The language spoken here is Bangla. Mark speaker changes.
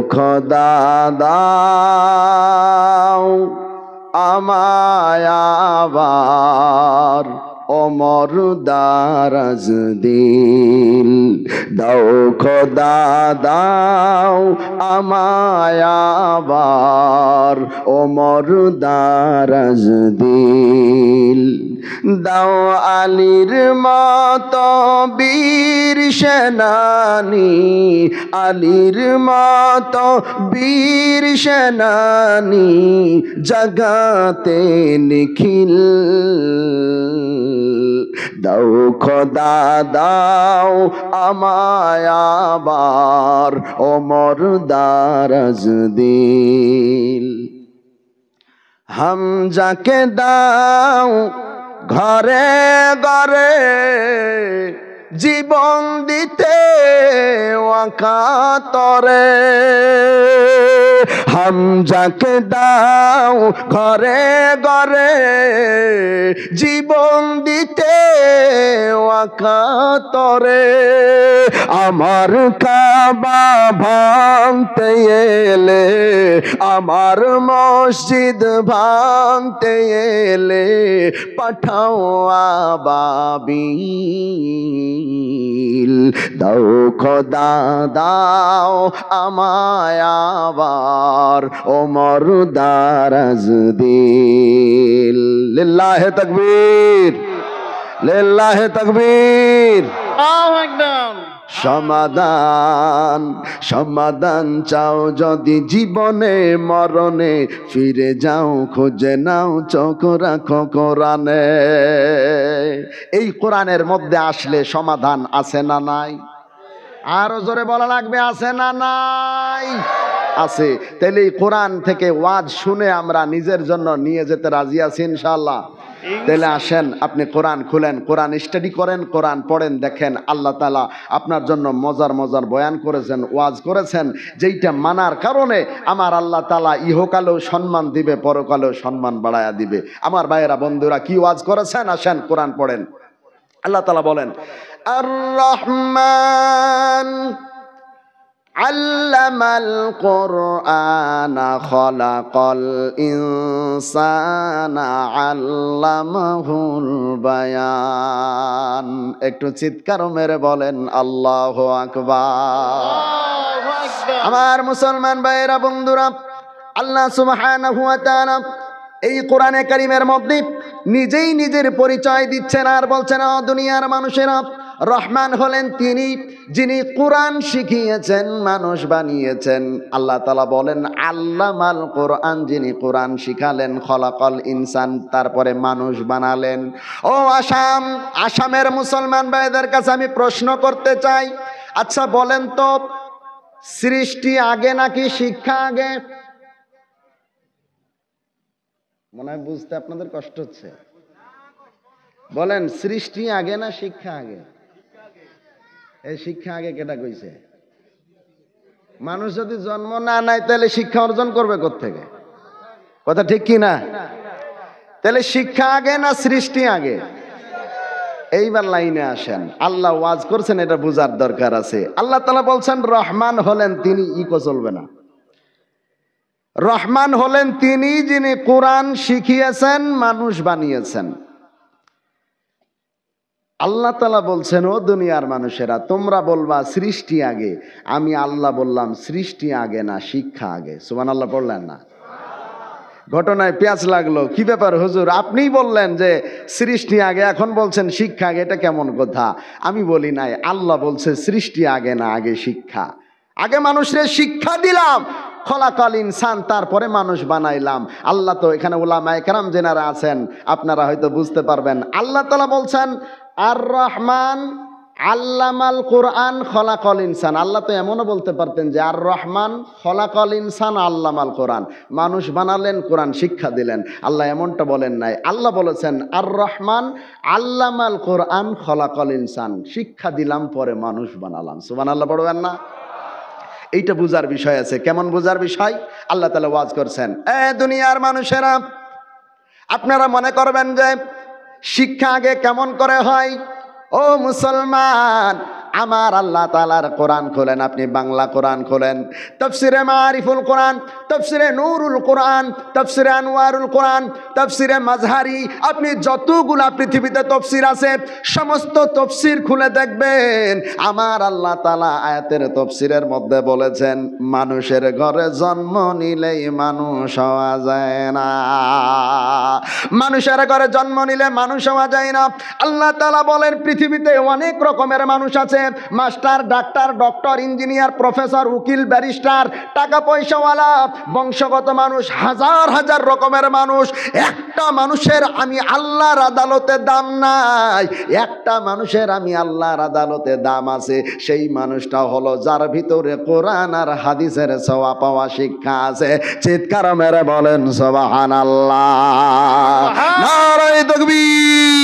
Speaker 1: খোদা দাও আমায় আবার ওমর দারাজ দিল দাও খোদা দাও আমায় আবার ওমর দারাজ দিল দাও আলীর মতো বীর সেনানী আলীর মতো বীর সেনানী জগতে নিখিল দাও খোদা দাও আমায় আবার ওমর দারাজ দিল হামজাকে দাও ঘরে ঘরে জীবন দিতে ওয়াকাতরে হামজাকে দাও ঘরে ঘরে জীবন দিতে ওয়াকাতরে আমার কাবা ভাঙতে এলে আমার মসজিদ ভাঙতে এলে পাঠাও আবাবিল দাও খোদা দাও আমায় আবার ওমর দারাজ দিল লিল্লাহে তাকবীর লিল্লাহে তাকবীর আল্লাহু আকবার সমাধান সমাধান চাও যদি জীবনে মরণে ফিরে যাও খুঁজে নাও চোখ রাখো কোরআনে এই কোরআনের মধ্যে আসলে সমাধান আছে না নাই আরো জোরে বলা লাগবে আছে না নাই আছে তাহলে এই কোরআন থেকে ওয়াজ শুনে আমরা নিজের জন্য নিয়ে যেতে রাজি আছি ইনশাআল্লাহ তাহলে আসেন আপনি কোরআন খুলেন কোরআন স্টাডি করেন কোরআন পড়েন দেখেন আল্লাহ তাআলা আপনার জন্য মজার মজার বয়ান করেছেন ওয়াজ করেছেন যেইটা মানার কারণে আমার আল্লাহ তাআলা ইহকালেও সম্মান দিবে পরকালেও সম্মান বাড়ায়া দিবে আমার ভাইয়েরা বন্ধুরা কি ওয়াজ করেছেন আসেন কোরআন পড়েন আল্লাহ তাআলা বলেন আর রহমান আল্লামাল কুরআনা খলাকাল ইনসানা আল্লামাহুল বায়ান একটু চিৎকার মেরে বলেন আল্লাহু আকবার আমার মুসলমান ভাইয়েরা বন্ধুরা আল্লাহ সুবহানাহু ওয়া তাআলা এই কোরআনে কারীমের মধ্যে নিজেই নিজের পরিচয় দিচ্ছেন আর বলছেন দুনিয়ার মানুষেরা রহমান হলেন তিনি যিনি কোরআন শিখিয়েছেন মানুষ বানিয়েছেন আল্লাহ তাআলা বলেন আল্লামাল কোরআন যিনি কোরআন শিখালেন খলাকাল ইনসান তারপরে মানুষ বানালেন ও আসামের মুসলমান ভাইদের কাছে আমি প্রশ্ন করতে চাই আচ্ছা বলেন তো সৃষ্টি আগে নাকি শিক্ষা আগে মনে হয় বুঝতে আপনাদের কষ্ট হচ্ছে বলেন সৃষ্টি আগে না শিক্ষা আগে এই শিক্ষা আগে কেটা কইছে মানুষ যদি জন্ম না নেয় তাহলে শিক্ষা অর্জন করবে কোত্থেকে কথা ঠিক কি না তাহলে শিক্ষা আগে না সৃষ্টি আগে এইবার লাইনে আসেন আল্লাহ ওয়াজ করছেন এটা বোঝার দরকার আছে আল্লাহ তাআলা বলছেন রহমান হলেন তিনি ইকো চলবে না রহমান হলেন তিনি যিনি কোরআন শিখিয়েছেন মানুষ বানিয়েছেন আল্লাহ তাআলা বলছেন ও দুনিয়ার মানুষেরা তোমরা বলবা সৃষ্টি আগে আমি আল্লাহ বললাম সৃষ্টি আগে না শিক্ষা আগে সুবহানাল্লাহ পড়লেন না ঘটনায় পেঁয়াজ লাগলো কি ব্যাপার হুজুর আপনিই বললেন যে সৃষ্টি আগে এখন বলছেন শিক্ষা আগে এটা কেমন কথা আমি বলি নাই আল্লাহ বলছে সৃষ্টি আগে না আগে শিক্ষা আগে মানুষের শিক্ষা দিলাম খলাকাল ইনসান তারপরে মানুষ বানাইলাম আল্লাহ তো এখানে উলামায়ে কেরাম যারা আছেন আপনারা হয়তো বুঝতে পারবেন আল্লাহ তাআলা বলছেন আর রহমান আল্লামাল কোরআন খলাকাল ইনসান আল্লাহ তো এমনও বলতে পারতেন যে আর রহমান খলাকাল ইনসান আল্লামাল কোরআন মানুষ বানালেন কোরআন শিক্ষা দিলেন আল্লাহ এমনটা বলেন নাই আল্লাহ বলেছেন আর রহমান আল্লামাল কোরআন খলাকাল ইনসান শিক্ষা দিলাম পরে মানুষ বানালাম সুবহানাল্লাহ পড়বেন না এইটা বুঝার বিষয় আছে কেমন বুঝার বিষয় আল্লাহ তাআলা ওয়াজ করছেন এ দুনিয়ার মানুষেরা আপনারা মনে করবেন যে শিক্ষা আগে কেমন করে হয় ও মুসলমান আমার আল্লাহ তাআলার কোরআন খোলেন, আপনি বাংলা কোরআন খোলেন, তাফসিরে মারিফুল কোরআন, তাফসিরে নূরুল কোরআন, তাফসিরে আনওয়ারুল কোরআন, তাফসিরে মাজহারি, আপনি যতগুলা পৃথিবীতে তাফসির আছে সমস্ত তাফসির খুলে দেখবেন আমার আল্লাহ তাআলা আয়াতের তাফসিরের মধ্যে বলেছেন মানুষের ঘরে জন্ম নিলেই মানুষ হওয়া যায় না, মানুষের ঘরে জন্ম নিলে মানুষ হওয়া যায় না। আল্লাহ তাআলা বলেন পৃথিবীতে অনেক রকমের মানুষ আছে, master, doctor, doctor, engineer, professor, উকিল, ব্যারিস্টার, টাকা পয়সাওয়ালা, বংশগত মানুষ, হাজার হাজার রকমের মানুষ। একটা মানুষের আমি আল্লাহর আদালতে দাম নাই, একটা মানুষের আমি আল্লাহর আদালতে দাম আছে, সেই মানুষটা হলো যার ভিতরে কোরআন আর হাদিসের ছোঁয়া পাওয়া শিক্ষা আছে। চিৎকার মেরে বলেন সুবহানাল্লাহ, নারায়ে তাকবীর।